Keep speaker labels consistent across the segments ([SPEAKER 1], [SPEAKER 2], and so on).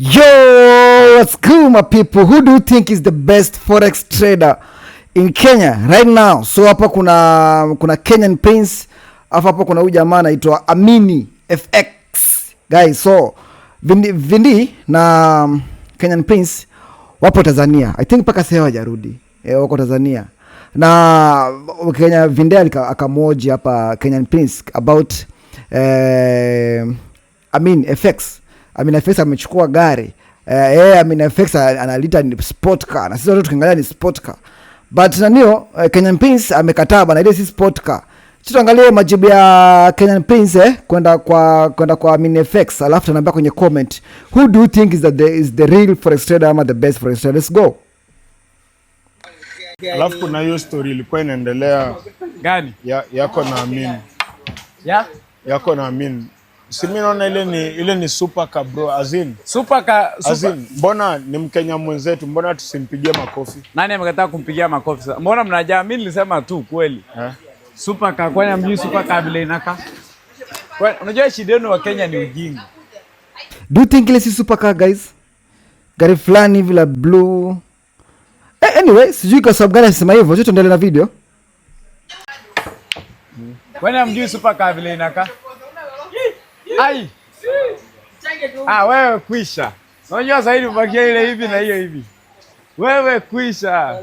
[SPEAKER 1] Yo, what's cool my people? Who do you think is the best forex trader in Kenya right now? So hapa kuna Kenyan Prince, hapa kuna huyu jamaa anaitwa Amini FX. Guys, so Vindi na Kenyan Prince wapo Tanzania. I think paka sasa hawajarudi. Wako Tanzania. Na Kenya Vindi akamoji hapa Kenyan Prince about FX. FX amechukua gari. FX analita ni sport car. Na sisi wote tukiangalia ni sport car. But nanio Kenyan Prince amekataa bana, ile si sport car. Tuangalie majibu ya Kenyan Prince kwenda kwa FX, alafu tunaambia kwenye comment who do you think is the real forex trader ama the best forex trader. Let's go.
[SPEAKER 2] Alafu kuna hiyo story ilikuwa inaendelea
[SPEAKER 3] gani?
[SPEAKER 2] Yako na Amin. Yako na Amin. Si mimi naona ile ni super car bro, azin.
[SPEAKER 3] Super car.
[SPEAKER 2] Azin, mbona ni Mkenya mwenzetu, mbona tusimpigie makofi?
[SPEAKER 3] Nani amekataa kumpigia makofi sasa? Mbona mnajaa? Mimi nilisema tu kweli. Super car, kwani mjui super car vile inaka? Unajua shida yenu wa Kenya ni ujinga.
[SPEAKER 1] Do you think ile si super car guys? Gari fulani hivi la blue. Anyway, sijui kwa sababu gani nasema hivyo. Sio, tuendelee na video.
[SPEAKER 3] Kwani mjui super car vile inaka? Ai. Wewe kwisha. Unajua zaidi ubakia ile hivi na hiyo hivi. Wewe kwisha.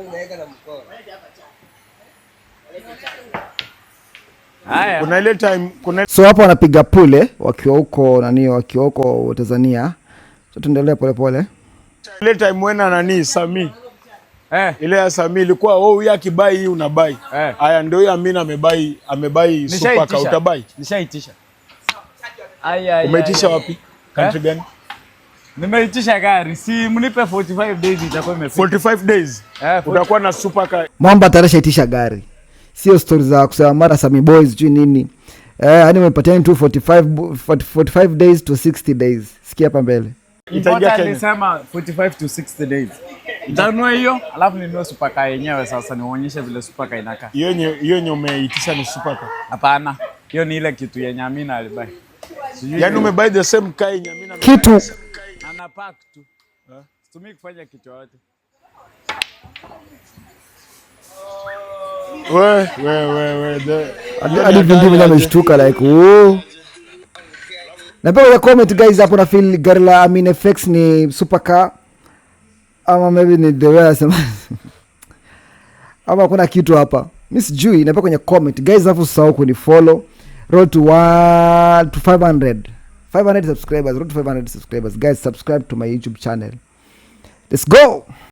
[SPEAKER 3] Haya.
[SPEAKER 2] Kuna ile time
[SPEAKER 1] So hapo wanapiga pule wakiwa huko Tanzania. So tuendelee pole.
[SPEAKER 2] Ile time wena Sami. Ile ya Sami ilikuwa huyu akibai hii unabai. Haya ndio huyu Amina amebai super car, utabai.
[SPEAKER 3] Nishaitisha.
[SPEAKER 2] Umeitisha wapi? Country gani?
[SPEAKER 3] Nimeitisha gari. Si mnipe 45 days itakuwa imefika.
[SPEAKER 2] 45 days. Utakuwa na super car.
[SPEAKER 1] Mwamba tarehe itisha gari. Sio stories za kusema mara Sami boys juu nini. Yaani umepatia tu 45 days to 60 days. Sikia hapa mbele.
[SPEAKER 3] Itaingia Kenya. Nilisema 45 to 60 days. Nitanunua hiyo, alafu ninunue super car yenyewe sasa nionyeshe vile super car inakaa.
[SPEAKER 2] Hiyo umeitisha ni super car.
[SPEAKER 3] Hapana. Hiyo ni ile kitu yenye Amina alibai.
[SPEAKER 2] Yaani umebuy the same car yenye Amina
[SPEAKER 1] kitu
[SPEAKER 3] ana pack tu. Situmii kufanya kitu yote.
[SPEAKER 2] We.
[SPEAKER 1] Hadi Vindi ameshtuka like Na pia comment guys hapo na feel gari la Amin FX ni super car ama maybe ni the way asema ama kuna kitu hapa. Mimi sijui, na pia kwenye comment guys hapo usahau kunifollow. Road to 500 subscribers. Road to 500 subscribers. Guys, subscribe to my YouTube channel. Let's go.